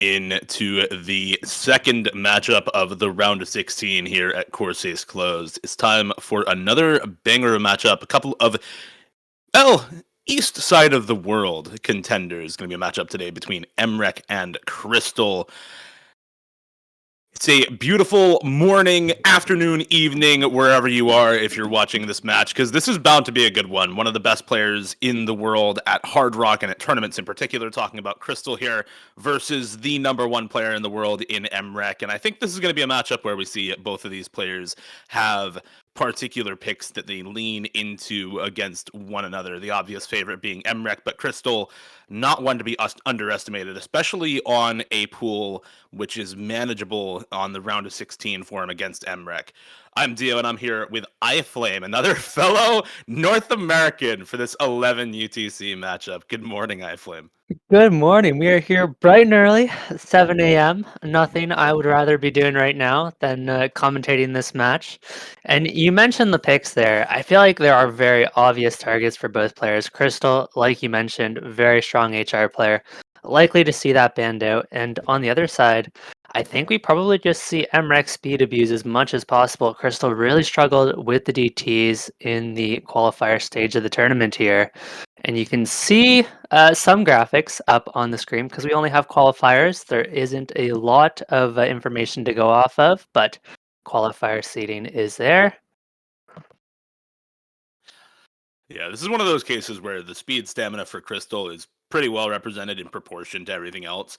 into the second matchup of the round of 16 here at Corsace Closed. It's time for another banger matchup. A couple of, well, east side of the world contenders. Going to be a matchup today between mrekk and Crystal. It's a beautiful morning, afternoon, evening, wherever you are if you're watching this match, because this is bound to be a good one. One of the best players in the world at Hard Rock and at tournaments in particular, talking about Crystal here, versus the number one player in the world in mrekk. And I think this is going to be a matchup where we see both of these players have particular picks that they lean into against one another. The obvious favorite being mrekk, but Crystal, not one to be underestimated, especially on a pool which is manageable on the round of 16 for him against mrekk. I'm Dio, and I'm here with iFlame, another fellow North American, for this 11 UTC matchup. Good morning, iFlame. Good morning. We are here bright and early, 7 a.m. Nothing I would rather be doing right now than commentating this match. And you mentioned the picks there. I feel like there are very obvious targets for both players. Crystal, like you mentioned, very strong HR player, likely to see that banned out. And on the other side, I think we probably just see mrekk speed abuse as much as possible. Crystal really struggled with the DTs in the qualifier stage of the tournament here. And you can see some graphics up on the screen because we only have qualifiers. There isn't a lot of information to go off of, but qualifier seating is there. Yeah, this is one of those cases where the speed stamina for Crystal is pretty well represented in proportion to everything else.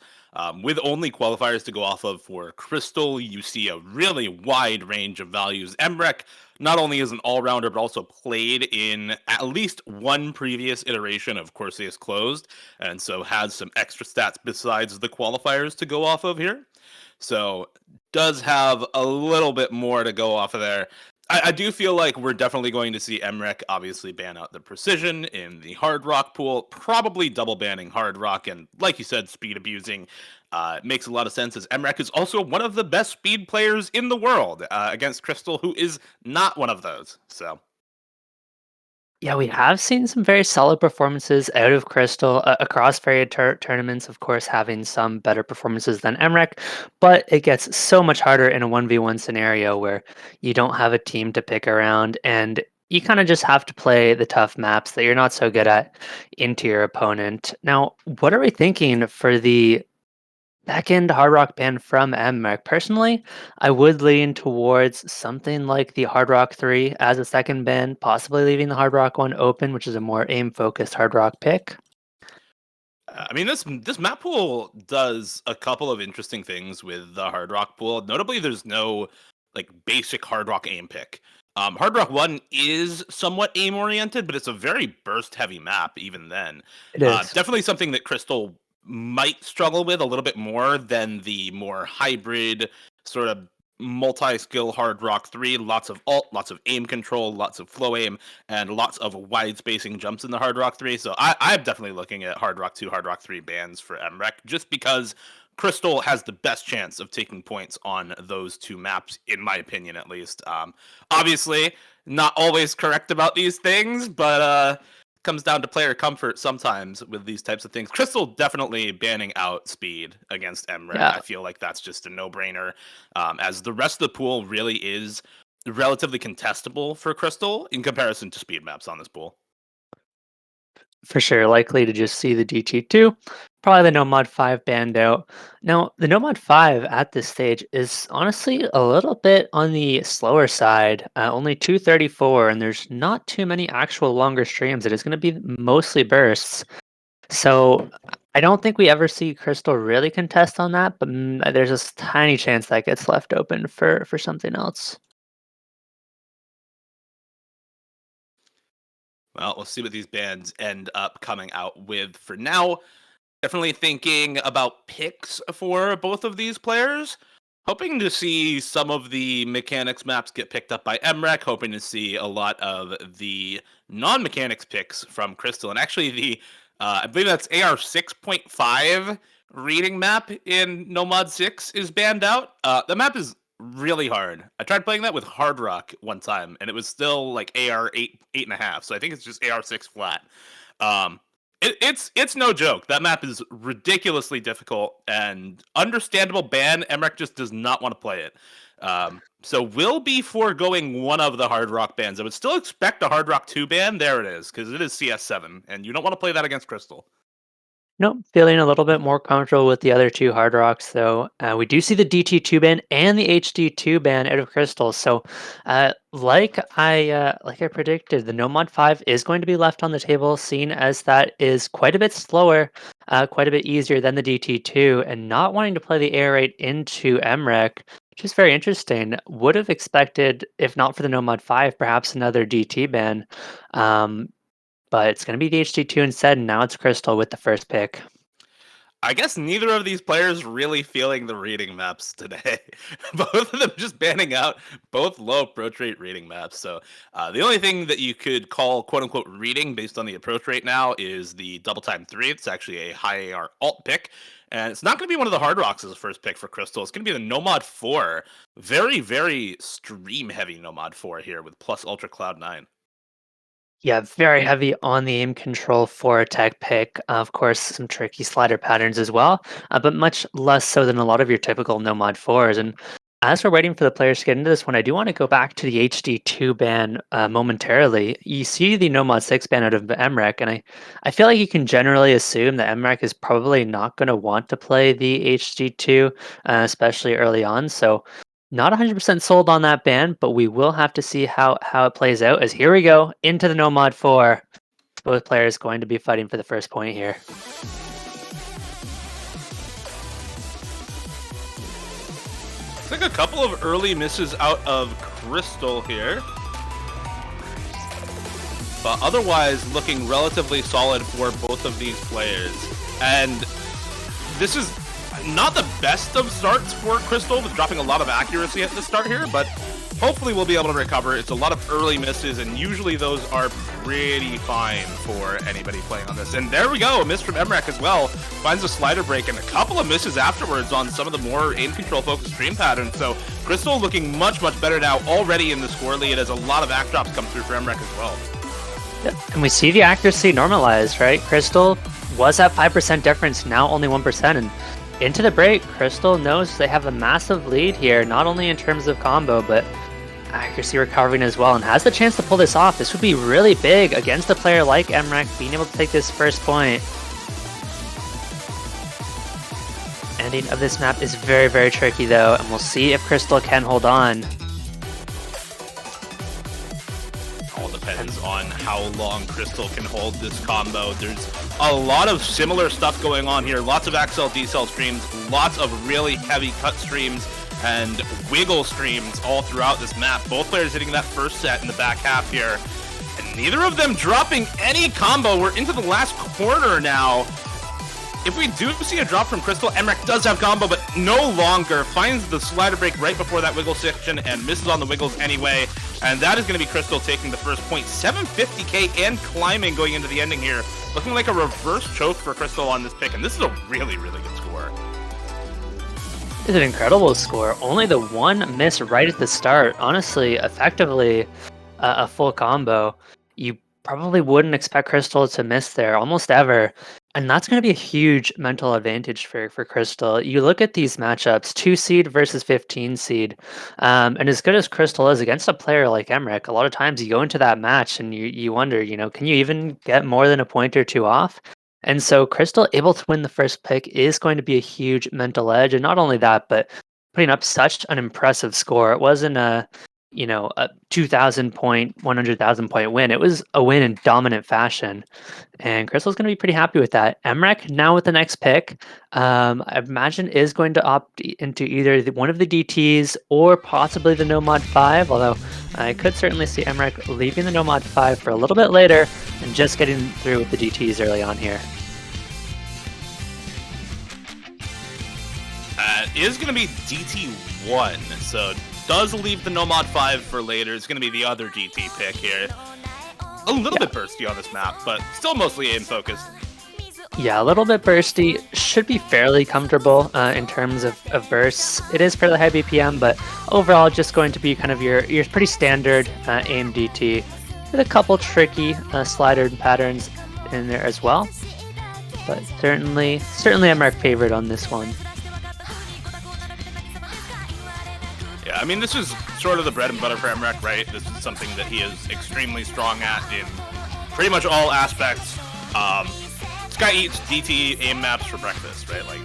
With only qualifiers to go off of for Crystal, you see a really wide range of values. mrekk not only is an all-rounder, but also played in at least one previous iteration of Corsace Closed, and so has some extra stats besides the qualifiers to go off of here. So does have a little bit more to go off of there. I do feel like we're definitely going to see mrekk obviously ban out the precision in the hard rock pool, probably double banning hard rock, and like you said, speed abusing. Makes a lot of sense, as mrekk is also one of the best speed players in the world against Crystal, who is not one of those. So Yeah, we have seen some very solid performances out of Crystal across various tournaments, of course, having some better performances than mrekk, but it gets so much harder in a 1v1 scenario where you don't have a team to pick around and you kind of just have to play the tough maps that you're not so good at into your opponent. Now, what are we thinking for the back end Hard Rock ban from mrekk? Personally, I would lean towards something like the Hard Rock 3 as a second ban, possibly leaving the Hard Rock 1 open, which is a more aim-focused Hard Rock pick. I mean, this map pool does a couple of interesting things with the hard rock pool. Notably, there's no like basic hard rock aim pick. Hard Rock 1 is somewhat aim oriented, but it's a very burst heavy map even then. It is. Definitely something that Crystal might struggle with a little bit more than the more hybrid sort of multi-skill Hard Rock 3. Lots of alt, lots of aim control, lots of flow aim, and lots of wide spacing jumps in the Hard Rock 3. So I'm definitely looking at Hard Rock 2, Hard Rock 3 bans for mrekk, just because Crystal has the best chance of taking points on those two maps, in my opinion, at least. Obviously, not always correct about these things, but comes down to player comfort sometimes with these types of things. Crystal definitely banning out speed against mrekk. Yeah. I feel like that's just a no-brainer, as the rest of the pool really is relatively contestable for Crystal in comparison to speed maps on this pool. For sure, likely to just see the DT2, probably the No Mod 5 banned out. Now, the No Mod 5 at this stage is honestly a little bit on the slower side, only 234, and there's not too many actual longer streams. It is going to be mostly bursts. So I don't think we ever see Crystal really contest on that, but there's a tiny chance that gets left open for something else. Well, we'll see what these bands end up coming out with. For now, definitely thinking about picks for both of these players. Hoping to see some of the mechanics maps get picked up by mrekk. Hoping to see a lot of the non-mechanics picks from Crystal. And actually, I believe that's AR 6.5 reading map in No Mod 6 is banned out. The map is really hard. I tried playing that with Hard Rock one time, and it was still like AR 8, 8.5. So I think it's just AR 6 flat. Um, It's no joke. That map is ridiculously difficult and understandable ban. mrekk just does not want to play it. So we'll be foregoing one of the Hard Rock bans. I would still expect a Hard Rock 2 ban. There it is, because it is CS7, and you don't want to play that against Crystal. Nope, feeling a little bit more comfortable with the other two Hard Rocks, though. We do see the DT2 ban and the HD2 ban out of Crystal. So, like I predicted, the No Mod 5 is going to be left on the table, seen as that is quite a bit slower, quite a bit easier than the DT2, and not wanting to play the air raid into mrekk, which is very interesting. Would have expected, if not for the No Mod 5, perhaps another DT ban. Um, but it's going to be the HD2 instead, and now it's Crystal with the first pick. I guess neither of these players really feeling the reading maps today. Both of them just banning out both low approach rate reading maps. So the only thing that you could call quote unquote reading based on the approach rate now is the double time 3. It's actually a high AR alt pick. And it's not going to be one of the Hard Rocks as a first pick for Crystal. It's going to be the Nomad 4. Very, very stream heavy Nomad 4 here with plus Ultra Cloud 9. Yeah, very heavy on the aim control for a tech pick. Of course, some tricky slider patterns as well, but much less so than a lot of your typical no mod 4s. And as we're waiting for the players to get into this one, I do want to go back to the HD2 ban momentarily. You see the no mod 6 ban out of mrekk, and I feel like you can generally assume that mrekk is probably not going to want to play the HD2, especially early on. So not 100% sold on that ban, but we will have to see how it plays out. As here we go into the No Mod 4. Both players going to be fighting for the first point here. It's like a couple of early misses out of Crystal here. But otherwise looking relatively solid for both of these players. And this is not the best of starts for Crystal, with dropping a lot of accuracy at the start here, but hopefully we'll be able to recover. It's a lot of early misses, and usually those are pretty fine for anybody playing on this. And there we go, a miss from mrekk as well. Finds a slider break and a couple of misses afterwards on some of the more aim control focused stream patterns. So Crystal looking much, much better now, already in the score lead as a lot of act drops come through for mrekk as well. Yep. And we see the accuracy normalized, right? Crystal was at 5% difference, now only 1%. And into the break, Crystal knows they have a massive lead here, not only in terms of combo, but accuracy recovering as well, and has the chance to pull this off. This would be really big against a player like mrekk, being able to take this first point. Ending of this map is very, very tricky though, and we'll see if Crystal can hold on. All depends on how long Crystal can hold this combo. There's a lot of similar stuff going on here. Lots of Axel D-Cell streams, lots of really heavy cut streams, and wiggle streams all throughout this map. Both players hitting that first set in the back half here, and neither of them dropping any combo. We're into the last corner now. If we do see a drop from Crystal, mrekk does have combo, but no longer. Finds the slider break right before that wiggle section and misses on the wiggles anyway. And that is going to be Crystal taking the first point. 750k and climbing going into the ending here. Looking like a reverse choke for Crystal on this pick, and this is a really, really good score. It's an incredible score. Only the one miss right at the start. Honestly, effectively a full combo. You probably wouldn't expect Crystal to miss there almost ever. And that's going to be a huge mental advantage for Crystal. You look at these matchups, 2 seed versus 15 seed. And as good as Crystal is against a player like mrekk, a lot of times you go into that match and you wonder, can you even get more than a point or two off? And so Crystal able to win the first pick is going to be a huge mental edge. And not only that, but putting up such an impressive score. It wasn't a 2,000 point, 100,000 point win. It was a win in dominant fashion. And Crystal's going to be pretty happy with that. mrekk now with the next pick, I imagine is going to opt into either one of the DTs or possibly the No Mod 5, although I could certainly see mrekk leaving the No Mod 5 for a little bit later and just getting through with the DTs early on here. Is going to be DT1, so does leave the No Mod 5 for later. It's going to be the other DT pick here. A little bit bursty on this map, but still mostly aim focused. Yeah, a little bit bursty. Should be fairly comfortable in terms of bursts. It is fairly high BPM, but overall just going to be kind of your pretty standard aim DT with a couple tricky slider patterns in there as well. but certainly mrekk favored on this one. Yeah, I mean, this is sort of the bread and butter for mrekk, right? This is something that he is extremely strong at in pretty much all aspects. This guy eats DT aim maps for breakfast, right? Like,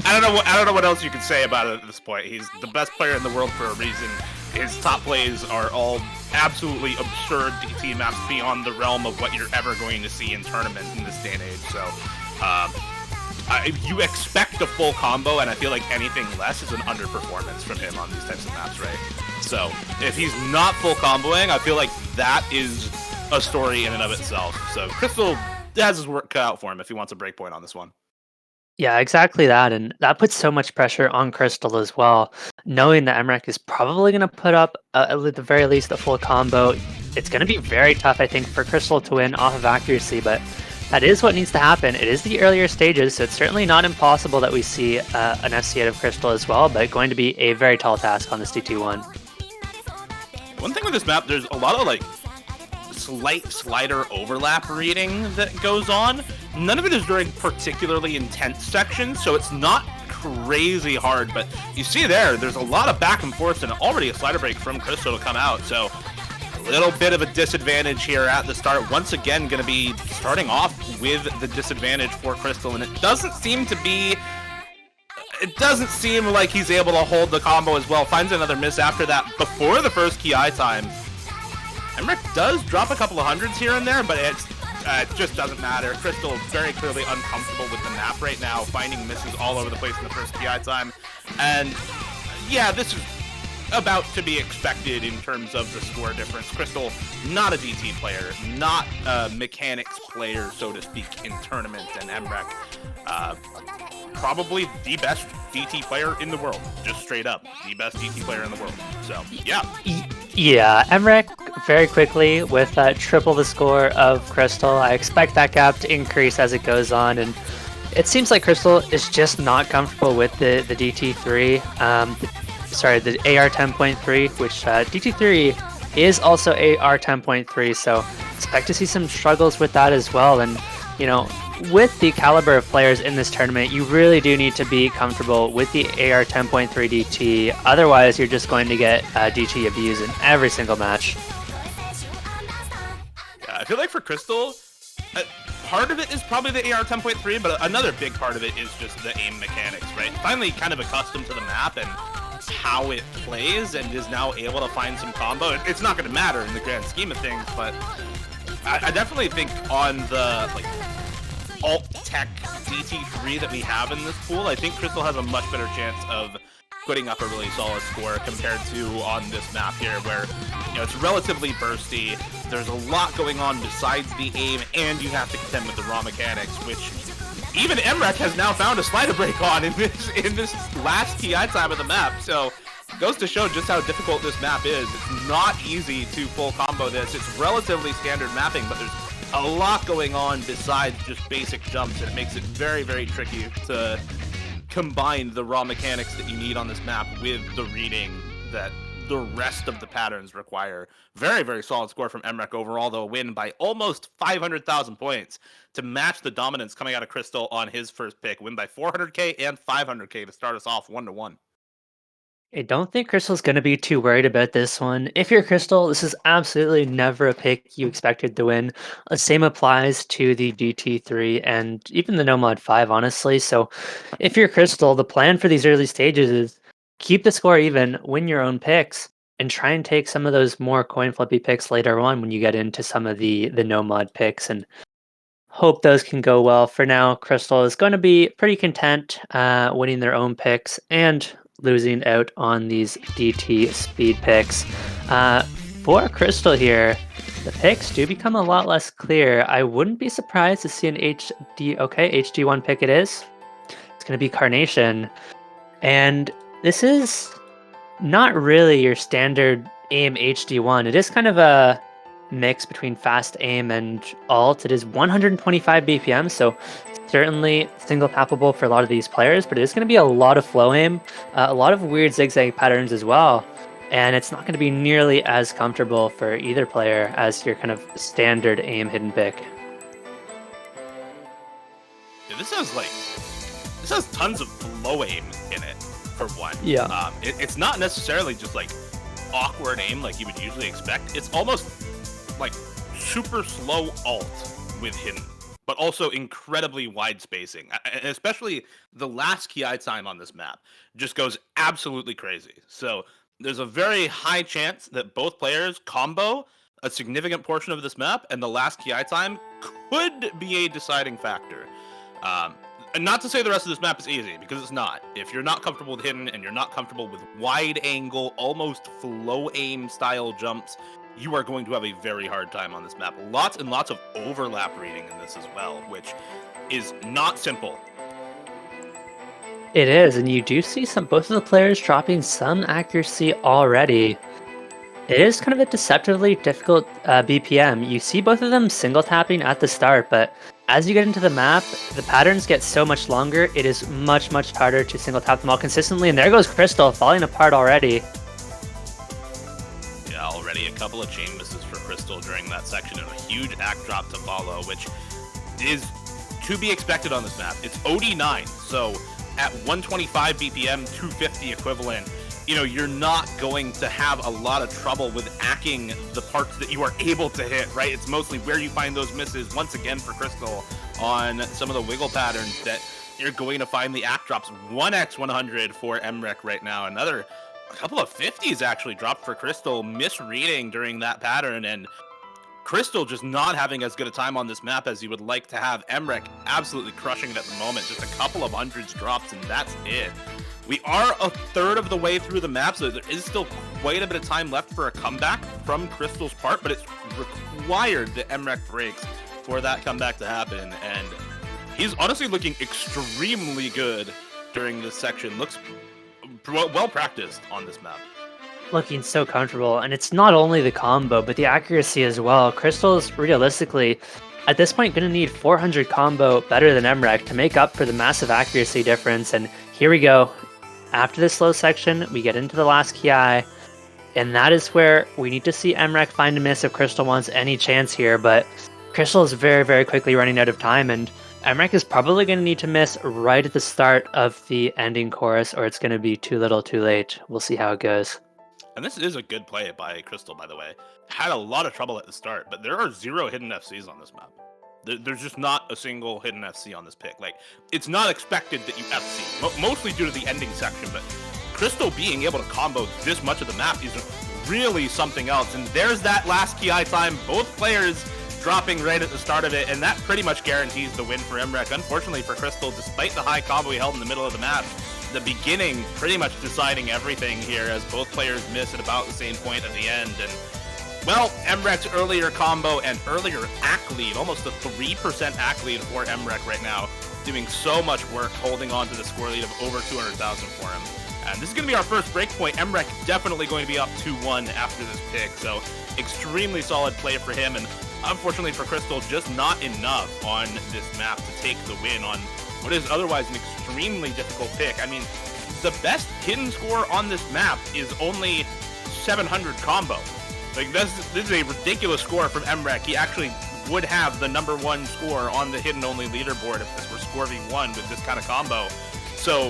I don't know what else you can say about it at this point. He's the best player in the world for a reason. His top plays are all absolutely absurd DT maps beyond the realm of what you're ever going to see in tournament in this day and age. So, you expect a full combo, and I feel like anything less is an underperformance from him on these types of maps, right? So if he's not full comboing, I feel like that is a story in and of itself. So Crystal has his work cut out for him if he wants a breakpoint on this one. Yeah, exactly that, and that puts so much pressure on Crystal as well. Knowing that mrekk is probably going to put up, at the very least, a full combo, it's going to be very tough, I think, for Crystal to win off of accuracy, but that is what needs to happen. It is the earlier stages, so it's certainly not impossible that we see an FC out of Crystal as well, but going to be a very tall task on this DT1. One thing with this map, there's a lot of like slight slider overlap reading that goes on. None of it is during particularly intense sections, so it's not crazy hard, but you see there's a lot of back and forth and already a slider break from Crystal to come out, so a little bit of a disadvantage here at the start. Once again, going to be starting off with the disadvantage for Crystal, and it doesn't seem like he's able to hold the combo as well. Finds another miss after that before the first ki time. mrekk does drop a couple of hundreds here and there, but it just doesn't matter. Crystal is very clearly uncomfortable with the map right now, finding misses all over the place in the first ki time. And yeah, this is about to be expected in terms of the score difference. Crystal, not a DT player, not a mechanics player, so to speak, in tournament, and mrekk, probably the best DT player in the world, just straight up, the best DT player in the world. So, yeah. Yeah, mrekk very quickly with triple the score of Crystal. I expect that gap to increase as it goes on, and it seems like Crystal is just not comfortable with the DT3. The AR 10.3, which DT3 is also AR 10.3, so expect to see some struggles with that as well. And, you know, with the caliber of players in this tournament, you really do need to be comfortable with the AR 10.3 DT, otherwise you're just going to get DT abuse in every single match. Yeah, I feel like for Crystal, part of it is probably the AR 10.3, but another big part of it is just the aim mechanics, right? Finally kind of accustomed to the map and how it plays, and is now able to find some combo. It's not going to matter in the grand scheme of things, but I definitely think on the like alt tech DT3 that we have in this pool, I think Crystal has a much better chance of putting up a really solid score compared to on this map here, where, you know, it's relatively bursty. There's a lot going on besides the aim, and you have to contend with the raw mechanics, which even mrekk has now found a slider break on in this last ki time of the map. So it goes to show just how difficult this map is. It's not easy to full combo this. It's relatively standard mapping, but there's a lot going on besides just basic jumps, and it makes it very, very tricky to combine the raw mechanics that you need on this map with the reading that the rest of the patterns require. Very, very solid score from mrekk overall, though, a win by almost 500,000 points to match the dominance coming out of Crystal on his first pick. Win by 400k and 500k to start us off 1-1. I don't think Crystal's going to be too worried about this one. If you're Crystal, this is absolutely never a pick you expected to win. The same applies to the DT3 and even the No Mod 5, honestly. So if you're Crystal, the plan for these early stages is keep the score even, win your own picks, and try and take some of those more coin flippy picks later on when you get into some of the No Mod picks, and hope those can go well. For now, Crystal is going to be pretty content winning their own picks and losing out on these DT speed picks. For Crystal here, the picks do become a lot less clear. I wouldn't be surprised to see an HD1 pick it is. It's going to be Carnation. And this is not really your standard aim HD1. It is kind of a mix between fast aim and alt. It is 125 BPM, so certainly single tappable for a lot of these players, but it is going to be a lot of flow aim, a lot of weird zigzag patterns as well, and it's not going to be nearly as comfortable for either player as your kind of standard aim hidden pick. this has tons of flow aim in it, for one. Yeah. It's not necessarily just like awkward aim like you would usually expect. It's almost like super slow alt with hidden, but also incredibly wide spacing. And especially the last ki time on this map just goes absolutely crazy. So there's a very high chance that both players combo a significant portion of this map, and the last ki time could be a deciding factor. And not to say the rest of this map is easy, because it's not. If you're not comfortable with hidden and you're not comfortable with wide angle, almost flow aim style jumps, you are going to have a very hard time on this map. Lots and lots of overlap reading in this as well, which is not simple. It is, and you do see both of the players dropping some accuracy already. It is kind of a deceptively difficult BPM. You see both of them single tapping at the start, but as you get into the map, the patterns get so much longer, it is much, much harder to single tap them all consistently, and there goes Crystal falling apart already. Yeah, already a couple of chain misses for Crystal during that section, and a huge act drop to follow, which is to be expected on this map. It's OD9, so at 125 BPM, 250 equivalent, you're not going to have a lot of trouble with acking the parts that you are able to hit, right? It's mostly where you find those misses, once again for Crystal, on some of the wiggle patterns that you're going to find the act drops. 1x100 for mrekk right now. A couple of 50s actually dropped for Crystal, misreading during that pattern, and Crystal just not having as good a time on this map as you would like to have. mrekk absolutely crushing it at the moment. Just a couple of hundreds drops, and that's it. We are a third of the way through the map, so there is still quite a bit of time left for a comeback from Crystal's part, but it's required that mrekk breaks for that comeback to happen, and he's honestly looking extremely good during this section. Looks well practiced on this map. Looking so comfortable, and it's not only the combo, but the accuracy as well. Crystal's realistically, at this point, going to need 400 combo better than mrekk to make up for the massive accuracy difference, and here we go. After this slow section, we get into the last ki, and that is where we need to see mrekk find a miss if Crystal wants any chance here, but Crystal is very, very quickly running out of time, and mrekk is probably going to need to miss right at the start of the ending chorus, or it's going to be too little too late. We'll see how it goes. And this is a good play by Crystal, by the way. Had a lot of trouble at the start, but there are 0 hidden FCs on this map. There's just not a single hidden FC on this pick. Like, it's not expected that you FC, mostly due to the ending section, but Crystal being able to combo this much of the map is really something else. And there's that last ki time, both players dropping right at the start of it, and that pretty much guarantees the win for mrekk. Unfortunately for Crystal, despite the high combo he held in the middle of the map, the beginning pretty much deciding everything here, as both players miss at about the same point at the end. And well, mrekk's earlier combo and earlier act lead, almost a 3% act lead for mrekk right now, doing so much work holding on to the score lead of over 200,000 for him. And this is going to be our first break point. mrekk definitely going to be up 2-1 after this pick, so extremely solid play for him, and unfortunately for Crystal, just not enough on this map to take the win on what is otherwise an extremely difficult pick. I mean, the best hidden score on this map is only 700 combo. Like, this is a ridiculous score from mrekk. He actually would have the #1 score on the hidden only leaderboard if this were score v1 with this kind of combo. So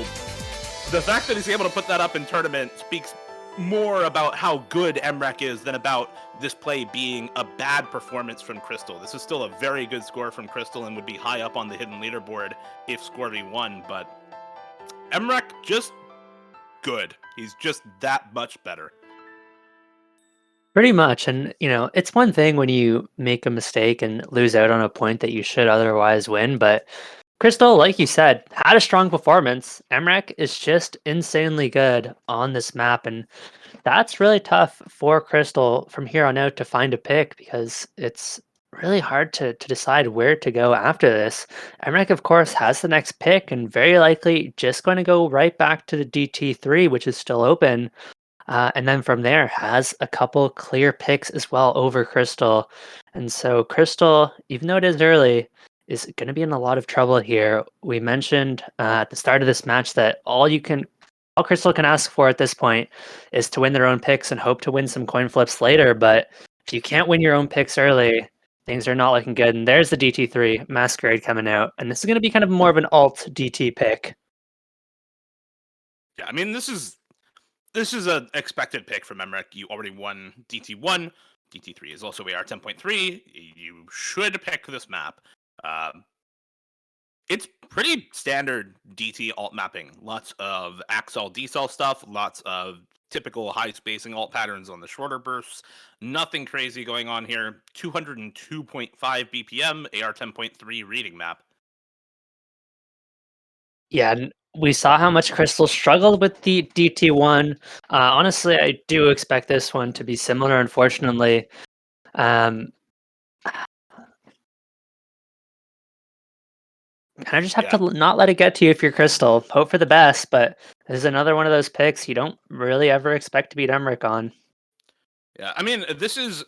the fact that he's able to put that up in tournament speaks more about how good mrekk is than about this play being a bad performance from Crystal. This is still a very good score from Crystal and would be high up on the hidden leaderboard if score v1, but mrekk just good. He's just that much better. Pretty much, and it's one thing when you make a mistake and lose out on a point that you should otherwise win, but Crystal, like you said, had a strong performance. mrekk is just insanely good on this map, and that's really tough for Crystal from here on out to find a pick, because it's really hard to decide where to go after this. mrekk, of course, has the next pick and very likely just going to go right back to the DT3, which is still open. And then from there, has a couple clear picks as well over Crystal. And so Crystal, even though it is early, is going to be in a lot of trouble here. We mentioned at the start of this match that all Crystal can ask for at this point is to win their own picks and hope to win some coin flips later. But if you can't win your own picks early, Things are not looking good, and there's the DT3 Masquerade coming out, and this is going to be kind of more of an alt DT pick. Yeah, I mean this is an expected pick from mrekk. You already won DT1. DT3 is also AR10.3. You should pick this map. Um, it's pretty standard DT alt mapping. Lots of Axel decel stuff, lots of typical high spacing alt patterns on the shorter bursts. Nothing crazy going on here. 202.5 BPM, AR10.3 reading map. Yeah, and we saw how much Crystal struggled with the DT1. Honestly, I do expect this one to be similar, unfortunately. Um, Kind of just have to Yeah. not let it get to you if you're Crystal. Hope for the best, but this is another one of those picks you don't really ever expect to beat Emmerich on. Yeah. I mean, this is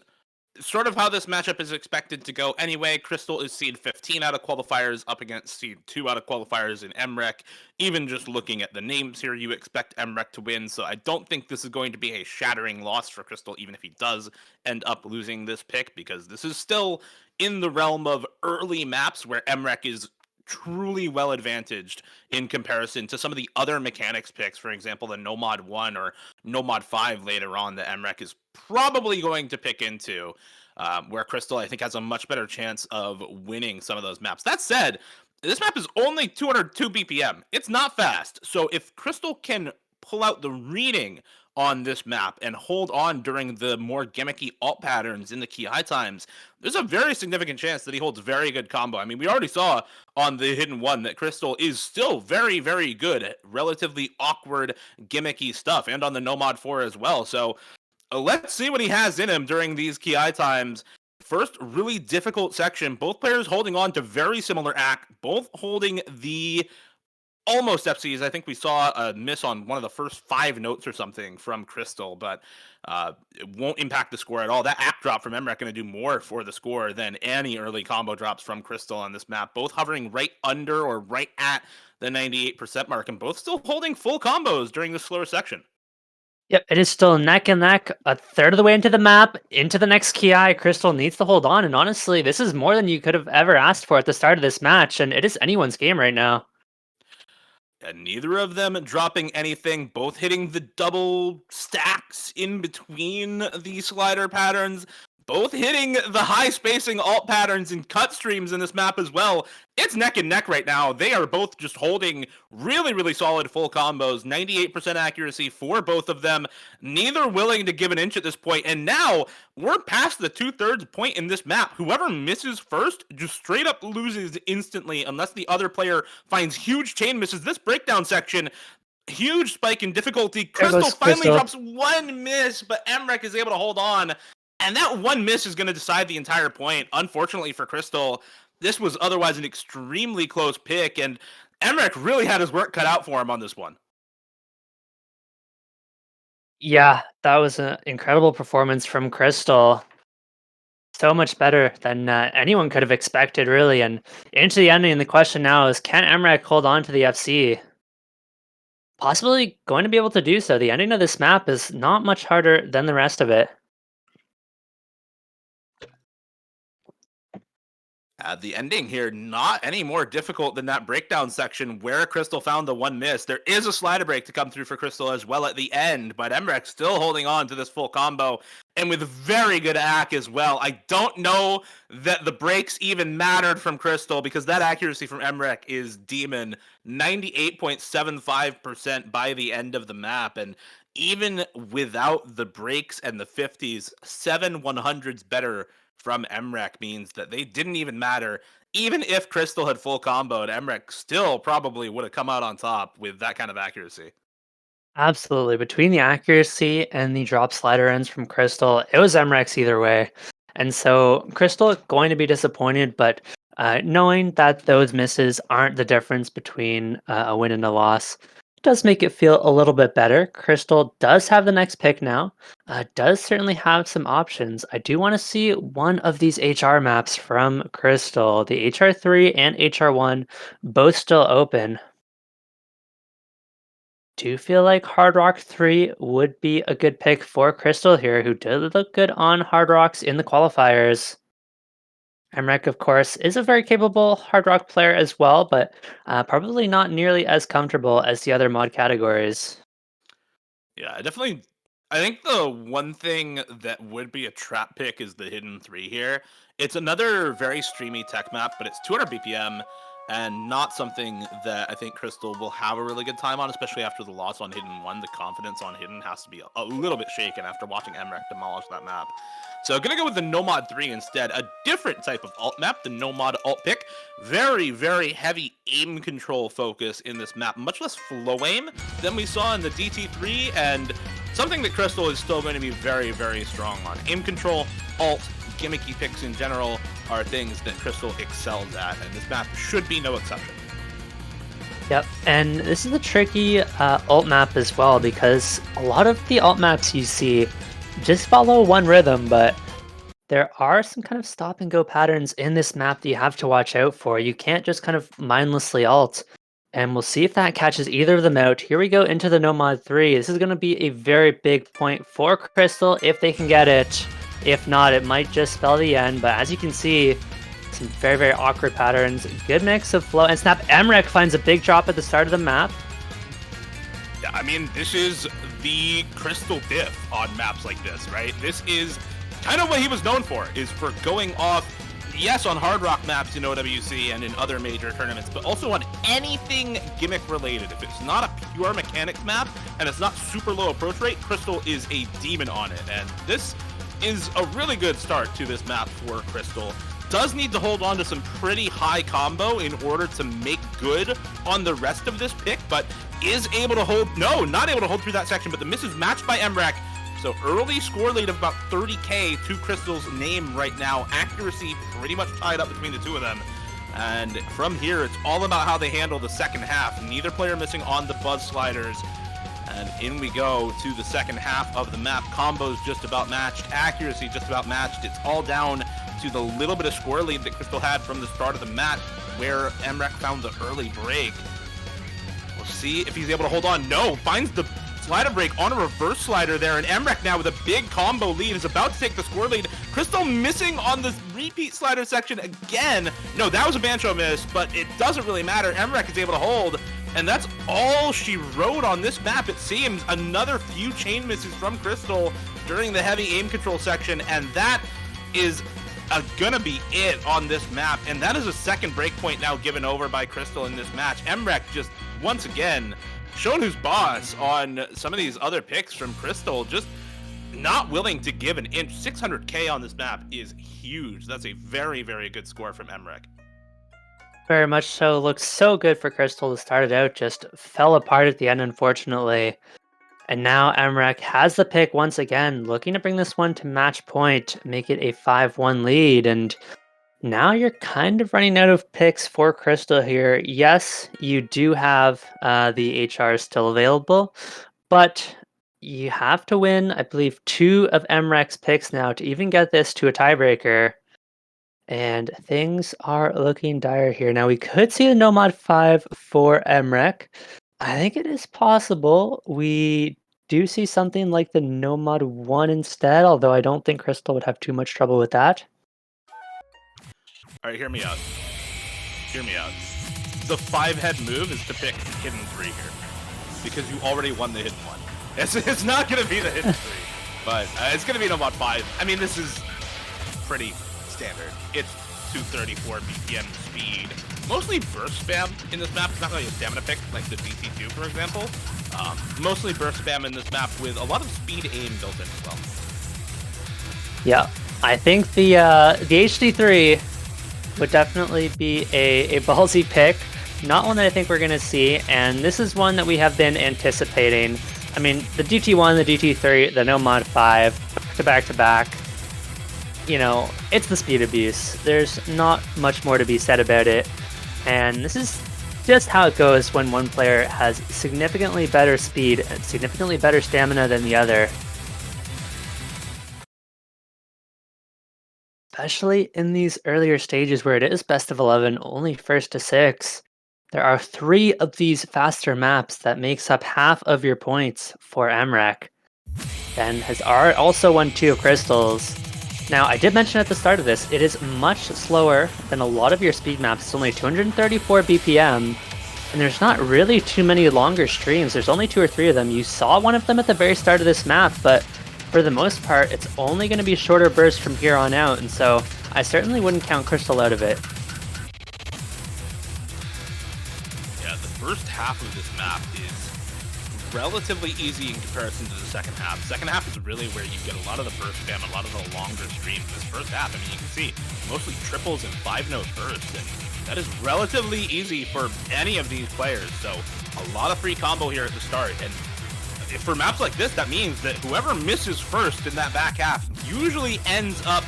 sort of how this matchup is expected to go anyway. Crystal is seed 15 out of qualifiers up against seed 2 out of qualifiers in mrekk. Even just looking at the names here, you expect mrekk to win, so I don't think this is going to be a shattering loss for Crystal, even if he does end up losing this pick, because this is still in the realm of early maps where mrekk is truly well advantaged in comparison to some of the other mechanics picks, for example, the nomad 1 or nomad 5 later on that mrekk is probably going to pick into, where Crystal, I think, has a much better chance of winning some of those maps. That said, this map is only 202 BPM. It's not fast. So if Crystal can pull out the reading on this map and hold on during the more gimmicky alt patterns in the key high times, there's a very significant chance that he holds very good combo. I mean, we already saw on the hidden one that Crystal is still very, very good at relatively awkward, gimmicky stuff, and on the Nomad 4 as well. So let's see what he has in him during these KI times. First, really difficult section. Both players holding on to very similar act, both holding the almost FCs. I think we saw a miss on one of the first 5 notes or something from Crystal, but it won't impact the score at all. That act drop from mrekk going to do more for the score than any early combo drops from Crystal on this map. Both hovering right under or right at the 98% mark, and both still holding full combos during the slower section. Yep, it is still neck and neck, a third of the way into the map, into the next Ki. Crystal needs to hold on, and honestly, this is more than you could have ever asked for at the start of this match, and it is anyone's game right now. And neither of them dropping anything, both hitting the double stacks in between the slider patterns, both hitting the high spacing alt patterns and cut streams in this map as well. It's neck and neck right now. They are both just holding really, really solid full combos, 98% accuracy for both of them, neither willing to give an inch at this point. And now we're past the 2/3 point in this map. Whoever misses first just straight up loses instantly unless the other player finds huge chain misses. This breakdown section, huge spike in difficulty. There Crystal goes finally Crystal. drops one miss, but mrekk is able to hold on. And that one miss is going to decide the entire point. Unfortunately for Crystal, this was otherwise an extremely close pick, and mrekk really had his work cut out for him on this one. Yeah, that was an incredible performance from Crystal. So much better than anyone could have expected, really. And into the ending, the question now is, can Emmerich hold on to the FC? Possibly going to be able to do so. The ending of this map is not much harder than the rest of it. The ending here, not any more difficult than that breakdown section where Crystal found the one miss. There is a slider break to come through for Crystal as well at the end, but mrekk still holding on to this full combo and with very good ack as well. I don't know that the breaks even mattered from Crystal because that accuracy from mrekk is demon, 98.75% by the end of the map. And even without the breaks and the 50s, 7 100s better from mrekk means that they didn't even matter. Even if Crystal had full comboed, mrekk still probably would have come out on top with that kind of accuracy. Absolutely. Between the accuracy and the drop slider ends from Crystal, it was MREX either way. And so Crystal going to be disappointed, but knowing that those misses aren't the difference between a win and a loss does make it feel a little bit better. Crystal does have the next pick now, does certainly have some options. I do want to see one of these HR maps from Crystal. The HR3 and HR1 both still open. Do you feel like Hard Rock 3 would be a good pick for Crystal here, who did look good on Hard Rocks in the qualifiers? mrekk, of course, is a very capable hard rock player as well, but probably not nearly as comfortable as the other mod categories. Yeah, definitely. I think the one thing that would be a trap pick is the Hidden 3 here. It's another very streamy tech map, but it's 200 BPM and not something that I think Crystal will have a really good time on, especially after the loss on Hidden 1. The confidence on Hidden has to be a little bit shaken after watching mrekk demolish that map. So gonna go with the Nomad 3 instead, a different type of alt map, the Nomad alt pick. Very, very heavy aim control focus in this map, much less flow aim than we saw in the DT3, and something that Crystal is still going to be very, very strong on. Aim control, alt, gimmicky picks in general are things that Crystal excels at, and this map should be no exception. Yep, and this is a tricky alt map as well because a lot of the alt maps you see just follow one rhythm, but there are some kind of stop and go patterns in this map that you have to watch out for. You can't just kind of mindlessly alt. And we'll see if that catches either of them out. Here we go into the Nomad 3. This is going to be a very big point for Crystal if they can get it. If not, it might just spell the end. But as you can see, some very, very awkward patterns. Good mix of flow and snap. mrekk finds a big drop at the start of the map. Yeah, I mean, this is the Crystal diff on maps like this, right? This is kind of what he was known for, is for going off, yes, on hard rock maps in OWC and in other major tournaments, but also on anything gimmick related. If it's not a pure mechanics map and it's not super low approach rate, Crystal is a demon on it. And this is a really good start to this map for Crystal. Does need to hold on to some pretty high combo in order to make good on the rest of this pick, but is able to hold, no, not able to hold through that section, but the miss is matched by mrekk. So early score lead of about 30k to Crystal's name right now. Accuracy pretty much tied up between the two of them. And from here, it's all about how they handle the second half. Neither player missing on the buzz sliders. And in we go to the second half of the map. Combos just about matched. Accuracy just about matched. It's all down to the little bit of score lead that Crystal had from the start of the match, where mrekk found the early break. We'll see if he's able to hold on. No, finds the slider break on a reverse slider there, and mrekk now with a big combo lead is about to take the score lead. Crystal missing on the repeat slider section again. No, that was a Bancho miss, but it doesn't really matter. mrekk is able to hold, and that's all she wrote on this map, it seems. Another few chain misses from Crystal during the heavy aim control section, and that is gonna be it on this map. And that is a second breakpoint now given over by Crystal in this match. mrekk just once again shown who's boss on some of these other picks from Crystal, just not willing to give an inch. 600k on this map is huge. That's a very, very good score from mrekk. Very much so. Looks so good for Crystal to start it out. Just fell apart at the end, unfortunately. And now mrekk has the pick once again, looking to bring this one to match point, make it a 5-1 lead. And now you're kind of running out of picks for Crystal here. Yes, you do have the HR still available, but you have to win, I believe, 2 of mrekk's picks now to even get this to a tiebreaker. And things are looking dire here. Now we could see the Nomad 5 for mrekk. I think it is possible we do see something like the Nomad 1 instead, although I don't think Crystal would have too much trouble with that. All right, hear me out. Hear me out. The 5-head move is to pick Hidden 3 here, because you already won the Hidden 1. It's not going to be the Hidden 3, but it's going to be Nomad 5. I mean, this is pretty standard. It's 234 BPM speed. Mostly burst spam in this map. It's not really a stamina pick like the DT2, for example. Mostly burst spam in this map with a lot of speed aim built in as well. Yeah, I think the HD3 would definitely be a ballsy pick. Not one that I think we're going to see, and this is one that we have been anticipating. I mean, the DT1, the DT3, the Nomad 5, back to back. You know, it's the speed abuse. There's not much more to be said about it. And this is just how it goes when one player has significantly better speed and significantly better stamina than the other. Especially in these earlier stages where it is best of 11, only first to 6. There are 3 of these faster maps that makes up half of your points for mrekk. Ben has also won 2 of Crystals. Now, I did mention at the start of this, it is much slower than a lot of your speed maps. It's only 234 BPM, and there's not really too many longer streams. There's only 2 or 3 of them. You saw one of them at the very start of this map, but for the most part, it's only going to be shorter bursts from here on out, and so I certainly wouldn't count Crystal out of it. Yeah, the first half of this map is relatively easy in comparison to the second half. Second half is really where you get a lot of the burst spam, a lot of the longer streams. This first half, I mean, you can see mostly triples and 5-note bursts, and that is relatively easy for any of these players. So a lot of free combo here at the start, and for maps like this, that means that whoever misses first in that back half usually ends up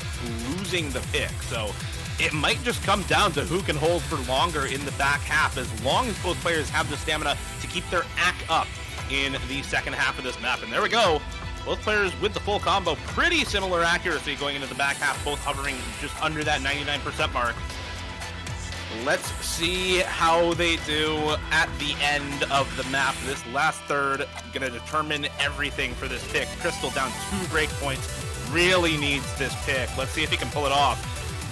losing the pick. So it might just come down to who can hold for longer in the back half, as long as both players have the stamina to keep their act up in the second half of this map. And there we go. Both players with the full combo, pretty similar accuracy going into the back half, both hovering just under that 99% mark. Let's see how they do at the end of the map. This last third gonna determine everything for this pick. Crystal down 2 break points, really needs this pick. Let's see if he can pull it off.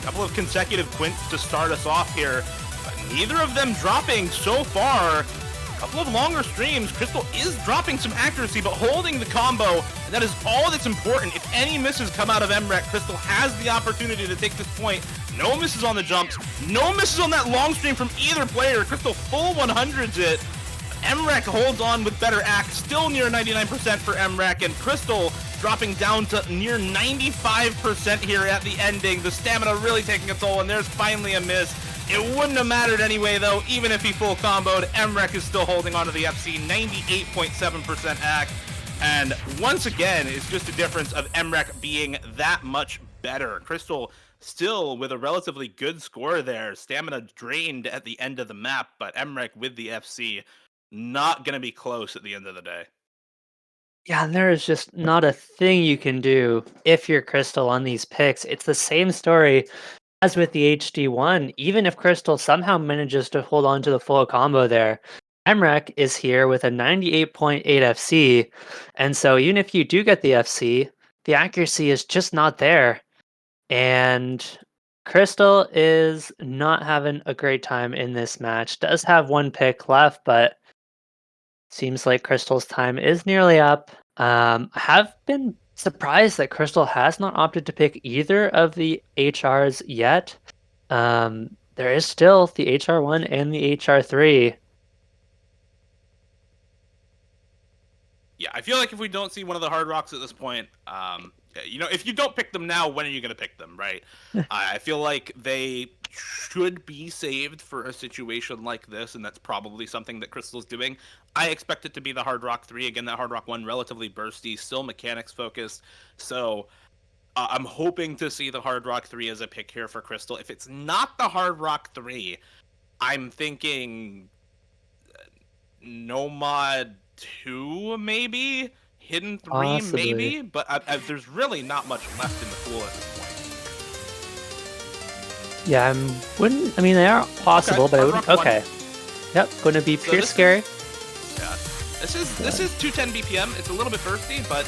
A couple of consecutive quints to start us off here, but neither of them dropping so far. A couple of longer streams. Crystal is dropping some accuracy, but holding the combo, and that is all that's important. If any misses come out of mrekk, Crystal has the opportunity to take this point. No misses on the jumps, no misses on that long stream from either player. Crystal full 100s it. mrekk holds on with better act, still near 99% for mrekk, and Crystal dropping down to near 95% here at the ending. The stamina really taking a toll, and there's finally a miss. It wouldn't have mattered anyway, though, even if he full comboed. mrekk is still holding onto the FC, 98.7% act. And once again, it's just a difference of mrekk being that much better. Crystal still with a relatively good score there. Stamina drained at the end of the map, but mrekk with the FC, not going to be close at the end of the day. Yeah, and there is just not a thing you can do if you're Crystal on these picks. It's the same story as with the HD1. Even if Crystal somehow manages to hold on to the full combo there, mrekk is here with a 98.8 FC, and so even if you do get the FC, the accuracy is just not there. And Crystal is not having a great time in this match. Does have 1 pick left, but seems like Crystal's time is nearly up. I have been surprised that Crystal has not opted to pick either of the HRs yet. There is still the HR1 and the HR3. Yeah, I feel like if we don't see one of the hard rocks at this point, if you don't pick them now, when are you going to pick them, right? I feel like they should be saved for a situation like this, and that's probably something that Crystal's doing. I expect it to be the hard rock 3. Again, that hard rock 1, relatively bursty, still mechanics focused. So I'm hoping to see the hard rock 3 as a pick here for Crystal. If it's not the hard rock 3, I'm thinking Nomad 2, maybe? Hidden 3, Possibly. maybe? But there's really not much left in the pool at this point. Yeah, I mean, they are possible, Okay, but I hard wouldn't. rock Okay. Yep, going to be So pure this scary. Yeah. This is 210 BPM. It's a little bit bursty, but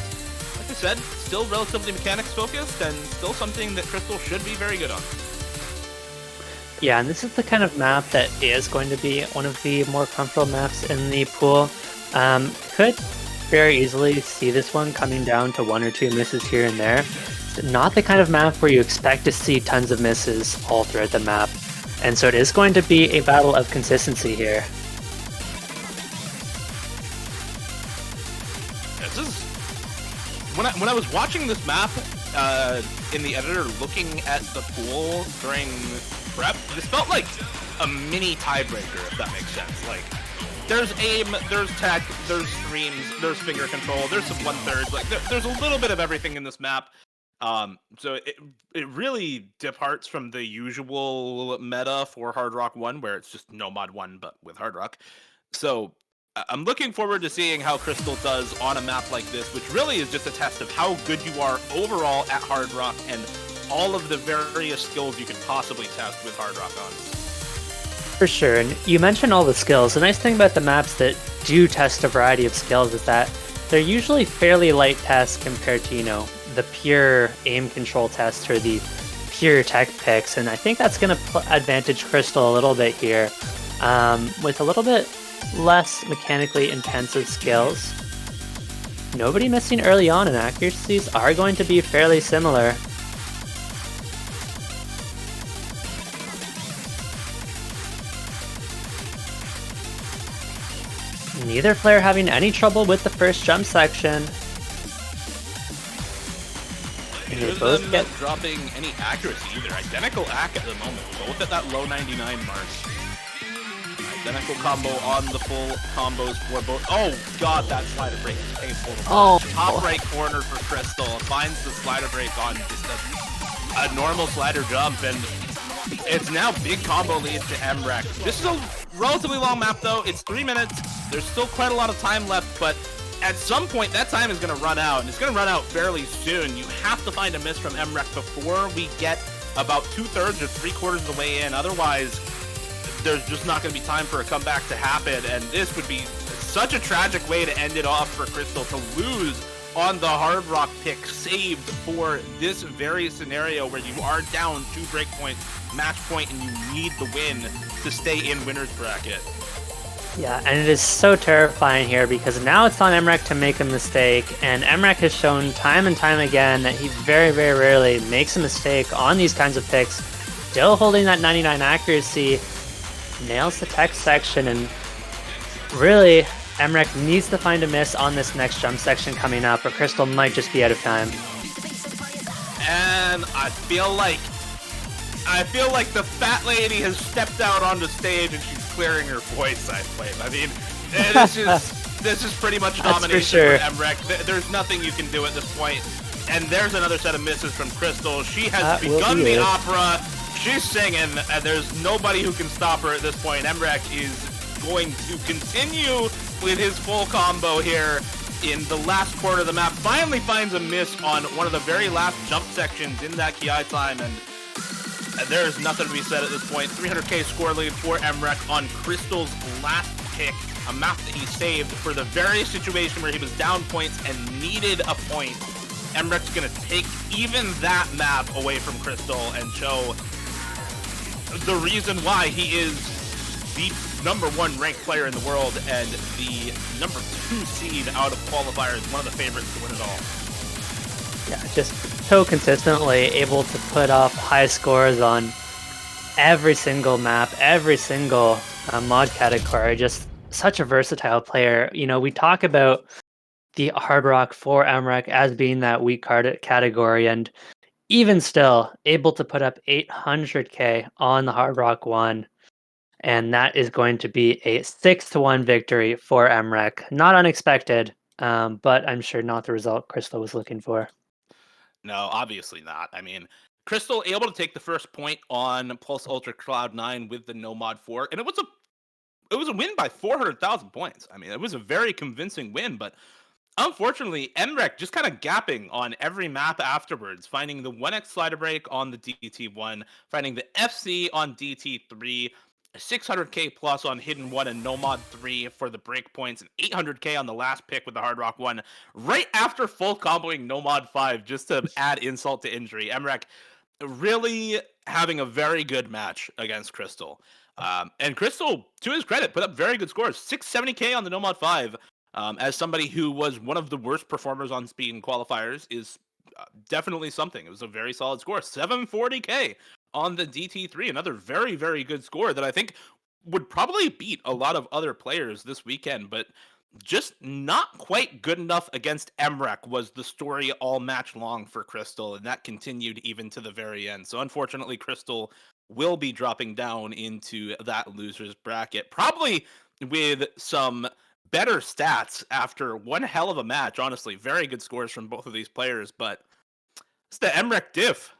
like I said, still relatively mechanics focused, and still something that Crystal should be very good on. Yeah, and this is the kind of map that is going to be one of the more comfortable maps in the pool. Could very easily see this one coming down to 1 or 2 misses here and there. It's not the kind of map where you expect to see tons of misses all throughout the map. And so it is going to be a battle of consistency here. This is when I was watching this map in the editor, looking at the pool during prep, this felt like a mini tiebreaker, if that makes sense. Like, there's aim, there's tech, there's streams, there's finger control, there's some 1/3. Like, there's a little bit of everything in this map. So it really departs from the usual meta for Hard Rock 1, where it's just Nomad 1, but with Hard Rock. So I'm looking forward to seeing how Crystal does on a map like this, which really is just a test of how good you are overall at Hard Rock and all of the various skills you could possibly test with Hard Rock on. For sure, and you mentioned all the skills. The nice thing about the maps that do test a variety of skills is that they're usually fairly light tests compared to, the pure aim control test or the pure tech picks, and I think that's going to advantage Crystal a little bit here. With a little bit less mechanically intensive skills, nobody missing early on, and accuracies are going to be fairly similar. Neither player having any trouble with the first jump section. And they both get dropping any accuracy either. Identical ac at the moment, both at that low 99 mark. Identical combo on the full combos for both. Oh god, that slider break is painful. Oh, top right corner for Crystal. Finds the slider break on just a normal slider jump, and it's now big combo lead to mrekk. This is a relatively long map though. It's 3 minutes. There's still quite a lot of time left, but at some point that time is going to run out, and it's going to run out fairly soon. You have to find a miss from mrekk before we get about 2/3 or 3/4 of the way in. Otherwise, there's just not going to be time for a comeback to happen, and this would be such a tragic way to end it off for Crystal to lose on the Hard Rock pick, saved for this very scenario where you are down 2 breakpoints, match point, and you need the win to stay in winner's bracket. Yeah, and it is so terrifying here because now it's on mrekk to make a mistake, and mrekk has shown time and time again that he very, very rarely makes a mistake on these kinds of picks. Still holding that 99 accuracy, nails the tech section, and really, mrekk needs to find a miss on this next jump section coming up, or Crystal might just be out of time. And I feel like the fat lady has stepped out on the stage and she's clearing her voice, I claim. I mean, this is pretty much domination for mrekk. There's nothing you can do at this point. And there's another set of misses from Crystal. She has begun the opera. She's singing, and there's nobody who can stop her at this point. mrekk is going to continue with his full combo here in the last quarter of the map. Finally finds a miss on one of the very last jump sections in that Ki time, and there's nothing to be said at this point. 300k score lead for mrekk on Crystal's last pick, a map that he saved for the very situation where he was down points and needed a point. mrekk's gonna take even that map away from Crystal and show the reason why he is the #1 ranked player in the world and the #2 seed out of qualifiers, one of the favorites to win it all. Yeah, just so consistently able to put up high scores on every single map, every single mod category. Just such a versatile player. You know, we talk about the Hard Rock for mrekk as being that weak card category, and even still able to put up 800k on the Hard Rock 1. And that is going to be a 6-1 victory for mrekk. Not unexpected, but I'm sure not the result Crystal was looking for. No, obviously not. I mean, Crystal able to take the first point on Pulse Ultra Cloud9 with the No Mod 4, and it was a win by 400,000 points. I mean, it was a very convincing win, but unfortunately, mrekk just kind of gapping on every map afterwards, finding the 1x slider break on the DT1, finding the FC on DT3, 600k plus on Hidden 1 and No Mod 3 for the breakpoints, and 800k on the last pick with the Hard Rock 1, right after full comboing No Mod 5, just to add insult to injury. mrekk really having a very good match against Crystal. And Crystal, to his credit, put up very good scores. 670k on the No Mod 5. As somebody who was one of the worst performers on speed in qualifiers, is definitely something. It was a very solid score. 740k on the DT3, another very, very good score that I think would probably beat a lot of other players this weekend, but just not quite good enough against mrekk was the story all match long for Crystal, and that continued even to the very end. So unfortunately, Crystal will be dropping down into that loser's bracket, probably with some better stats after one hell of a match. Honestly, very good scores from both of these players, but it's the mrekk diff.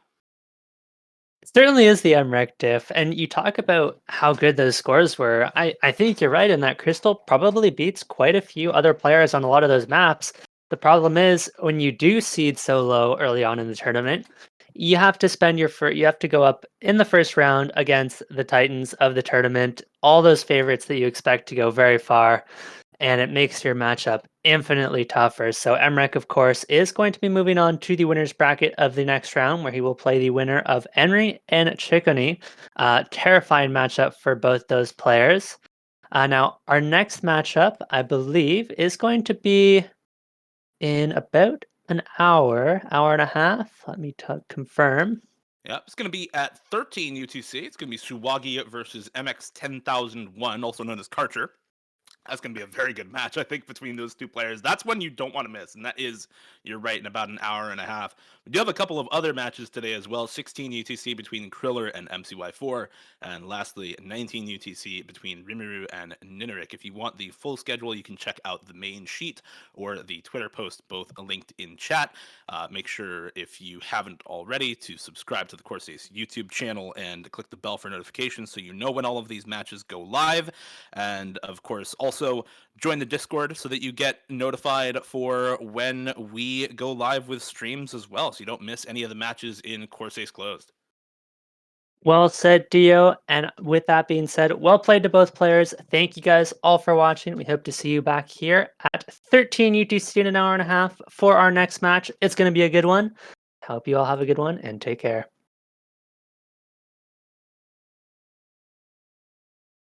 It certainly is the mrekk diff, and you talk about how good those scores were. I think you're right in that Crystal probably beats quite a few other players on a lot of those maps. The problem is when you do seed so low early on in the tournament, you have to spend you have to go up in the first round against the titans of the tournament, all those favorites that you expect to go very far. and it makes your matchup infinitely tougher. So mrekk, of course, is going to be moving on to the winner's bracket of the next round, where he will play the winner of Henry and Chickony. Terrifying matchup for both those players. Now, our next matchup, I believe, is going to be in about an hour and a half. Let me confirm. Yeah, it's going to be at 13 UTC. It's going to be Suwagi versus MX 10001, also known as Karcher. That's going to be a very good match, I think, between those two players. That's one you don't want to miss, and that is, you're right, in about an hour and a half. We do have a couple of other matches today as well. 16 UTC between Kriller and MCY4, and lastly, 19 UTC between Rimuru and Nineric. If you want the full schedule, you can check out the main sheet or the Twitter post, both linked in chat. Make sure, if you haven't already, to subscribe to the Corsace YouTube channel and click the bell for notifications so you know when all of these matches go live. And of course, also join the Discord so that you get notified for when we go live with streams as well, so you don't miss any of the matches in Corsace Closed. Well said, Dio. And with that being said, well played to both players. Thank you guys all for watching. We hope to see you back here at 13 UTC in an hour and a half for our next match. It's going to be a good one. Hope you all have a good one and take care.